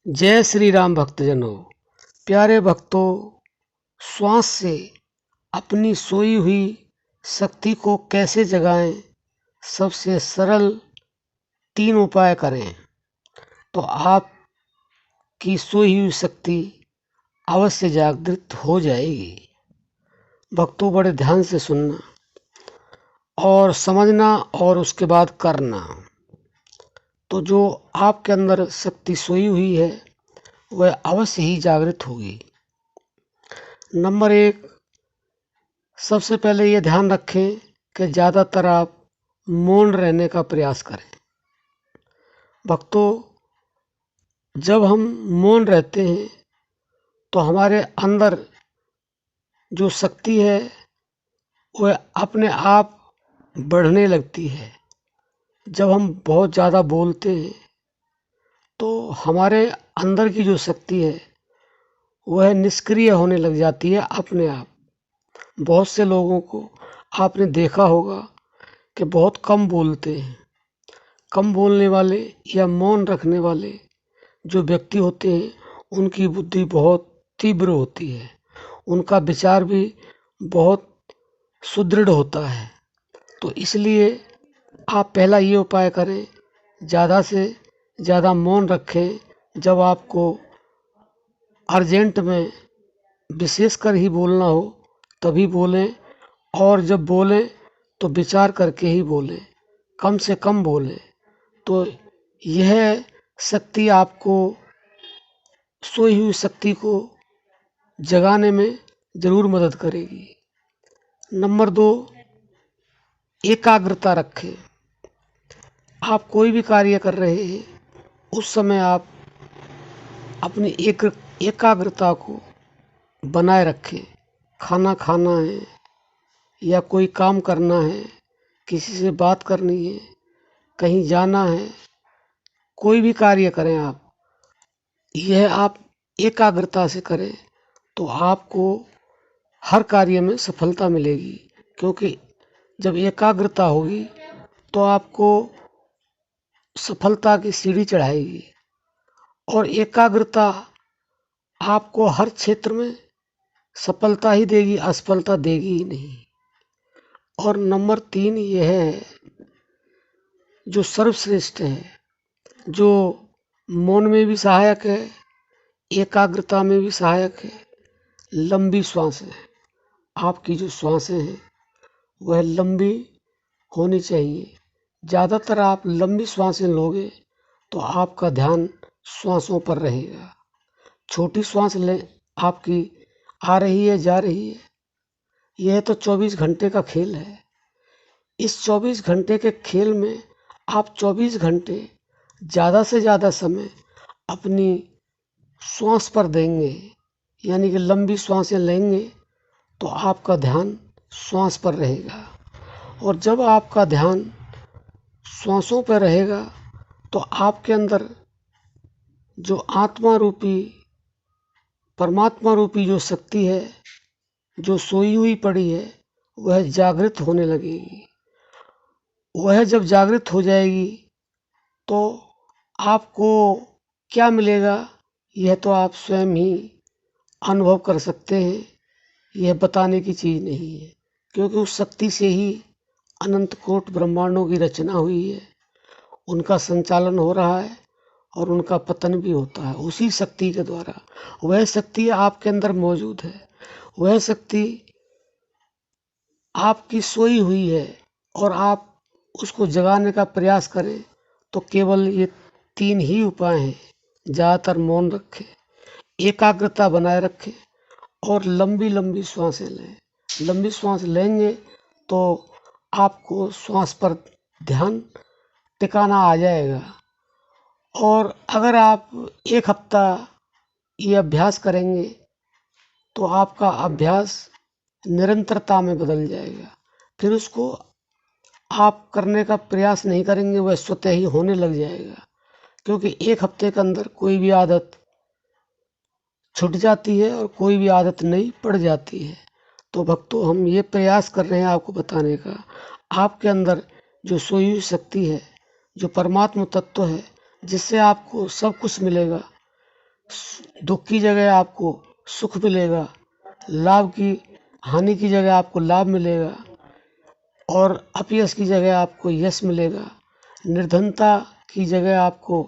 जय श्री राम भक्तजनों। प्यारे भक्तों, श्वास से अपनी सोई हुई शक्ति को कैसे जगाएं, सबसे सरल 3 उपाय करें तो आपकी सोई हुई शक्ति अवश्य जागृत हो जाएगी। भक्तों, बड़े ध्यान से सुनना और समझना और उसके बाद करना। तो जो आपके अंदर शक्ति सोई हुई है वह अवश्य ही जागृत होगी। नंबर 1, सबसे पहले ये ध्यान रखें कि ज़्यादातर आप मौन रहने का प्रयास करें। भक्तों, जब हम मौन रहते हैं तो हमारे अंदर जो शक्ति है वह अपने आप बढ़ने लगती है। जब हम बहुत ज़्यादा बोलते हैं तो हमारे अंदर की जो शक्ति है वह निष्क्रिय होने लग जाती है अपने आप। बहुत से लोगों को आपने देखा होगा कि बहुत कम बोलते हैं। कम बोलने वाले या मौन रखने वाले जो व्यक्ति होते हैं उनकी बुद्धि बहुत तीव्र होती है, उनका विचार भी बहुत सुदृढ़ होता है। तो इसलिए आप पहला ये उपाय करें, ज़्यादा से ज़्यादा मौन रखें। जब आपको अर्जेंट में विशेषकर ही बोलना हो तभी बोलें, और जब बोलें तो विचार करके ही बोलें, कम से कम बोलें। तो यह शक्ति आपको सोई हुई शक्ति को जगाने में ज़रूर मदद करेगी। नंबर 2, एकाग्रता रखें। आप कोई भी कार्य कर रहे हैं उस समय आप अपनी एकाग्रता को बनाए रखें। खाना खाना है या कोई काम करना है, किसी से बात करनी है, कहीं जाना है, कोई भी कार्य करें आप, यह आप एकाग्रता से करें तो आपको हर कार्य में सफलता मिलेगी। क्योंकि जब एकाग्रता होगी तो आपको सफलता की सीढ़ी चढ़ाएगी, और एकाग्रता आपको हर क्षेत्र में सफलता ही देगी, असफलता देगी ही नहीं। और नंबर 3 यह है जो सर्वश्रेष्ठ है, जो मौन में भी सहायक है, एकाग्रता में भी सहायक है, लंबी सांसें। आपकी जो सांसें हैं वह लंबी होनी चाहिए। ज़्यादातर आप लंबी सांसें लोगे तो आपका ध्यान श्वासों पर रहेगा। छोटी सांस लें, आपकी आ रही है जा रही है, यह तो 24 घंटे का खेल है। इस 24 घंटे के खेल में आप 24 घंटे ज़्यादा से ज़्यादा समय अपनी श्वास पर देंगे, यानी कि लंबी सांसें लेंगे तो आपका ध्यान श्वास पर रहेगा। और जब आपका ध्यान श्वासों पर रहेगा तो आपके अंदर जो आत्मा रूपी, परमात्मा रूपी जो शक्ति है, जो सोई हुई पड़ी है, वह जागृत होने लगेगी। वह जब जागृत हो जाएगी तो आपको क्या मिलेगा यह तो आप स्वयं ही अनुभव कर सकते हैं। यह बताने की चीज़ नहीं है, क्योंकि उस शक्ति से ही अनंत कोट ब्रह्मांडों की रचना हुई है, उनका संचालन हो रहा है और उनका पतन भी होता है उसी शक्ति के द्वारा। वह शक्ति आपके अंदर मौजूद है, वह शक्ति आपकी सोई हुई है, और आप उसको जगाने का प्रयास करें तो केवल ये 3 ही उपाय हैं। ज़्यादातर मौन रखें, एकाग्रता बनाए रखें और लंबी लंबी सांसें लें। लंबी सांस लेंगे तो आपको श्वास पर ध्यान टिकाना आ जाएगा। और अगर आप 1 हफ्ता ये अभ्यास करेंगे तो आपका अभ्यास निरंतरता में बदल जाएगा। फिर उसको आप करने का प्रयास नहीं करेंगे, वह स्वतः ही होने लग जाएगा। क्योंकि 1 हफ्ते के अंदर कोई भी आदत छूट जाती है और कोई भी आदत नई पड़ जाती है। तो भक्तों, हम ये प्रयास कर रहे हैं आपको बताने का, आपके अंदर जो सोई हुई शक्ति है, जो परमात्मा तत्व है, जिससे आपको सब कुछ मिलेगा, दुख की जगह आपको सुख मिलेगा, लाभ की हानि की जगह आपको लाभ मिलेगा और अपयश की जगह आपको यश मिलेगा, निर्धनता की जगह आपको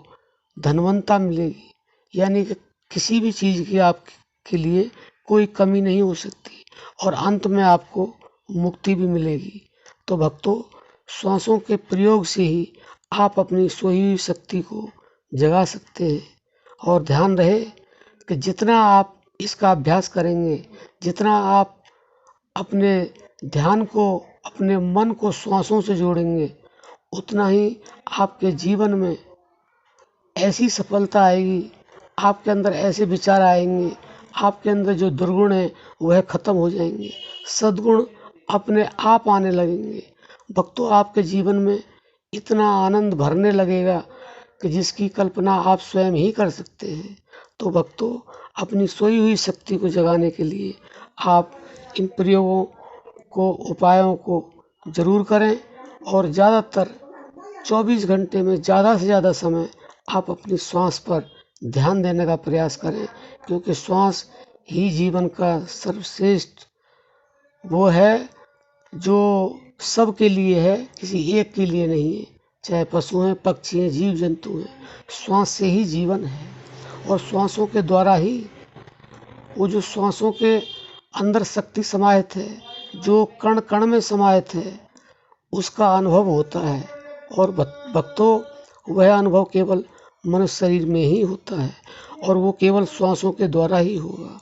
धनवंता मिलेगी। यानी कि किसी भी चीज़ की आपके लिए कोई कमी नहीं हो सकती और अंत में आपको मुक्ति भी मिलेगी। तो भक्तों, श्वासों के प्रयोग से ही आप अपनी सोई हुई शक्ति को जगा सकते हैं। और ध्यान रहे कि जितना आप इसका अभ्यास करेंगे, जितना आप अपने ध्यान को, अपने मन को श्वासों से जोड़ेंगे, उतना ही आपके जीवन में ऐसी सफलता आएगी, आपके अंदर ऐसे विचार आएंगे, आपके अंदर जो दुर्गुण है वह खत्म हो जाएंगे, सद्गुण अपने आप आने लगेंगे। भक्तों, आपके जीवन में इतना आनंद भरने लगेगा कि जिसकी कल्पना आप स्वयं ही कर सकते हैं। तो भक्तों, अपनी सोई हुई शक्ति को जगाने के लिए आप इन प्रयोगों को, उपायों को जरूर करें और ज़्यादातर 24 घंटे में ज़्यादा से ज़्यादा समय आप अपनी श्वास पर ध्यान देने का प्रयास करें, क्योंकि श्वास ही जीवन का सर्वश्रेष्ठ वो है जो सबके लिए है, किसी एक के लिए नहीं है। चाहे पशु हैं, पक्षी हैं, जीव जंतु हैं, श्वास से ही जीवन है। और श्वासों के द्वारा ही वो जो श्वासों के अंदर शक्ति समाहित है, जो कण कण में समाहित है, उसका अनुभव होता है। और भक्तों, वह अनुभव केवल मनुष्य शरीर में ही होता है और वो केवल श्वासों के द्वारा ही होगा।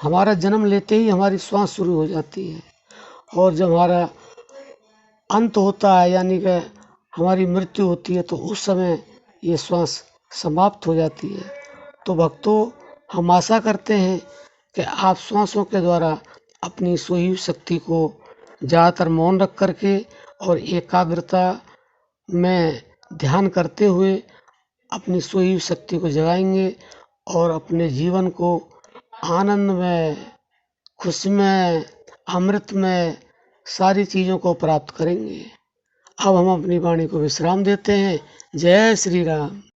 हमारा जन्म लेते ही हमारी श्वास शुरू हो जाती है और जब हमारा अंत होता है, यानी कि हमारी मृत्यु होती है, तो उस समय ये श्वास समाप्त हो जाती है। तो भक्तों, हम आशा करते हैं कि आप श्वासों के द्वारा अपनी सोई हुई शक्ति को ज़्यादातर मौन रख करके और एकाग्रता में ध्यान करते हुए अपनी सोई हुई शक्ति को जगाएंगे और अपने जीवन को आनंद में, खुशी में, अमृत में सारी चीज़ों को प्राप्त करेंगे। अब हम अपनी वाणी को विश्राम देते हैं। जय श्री राम।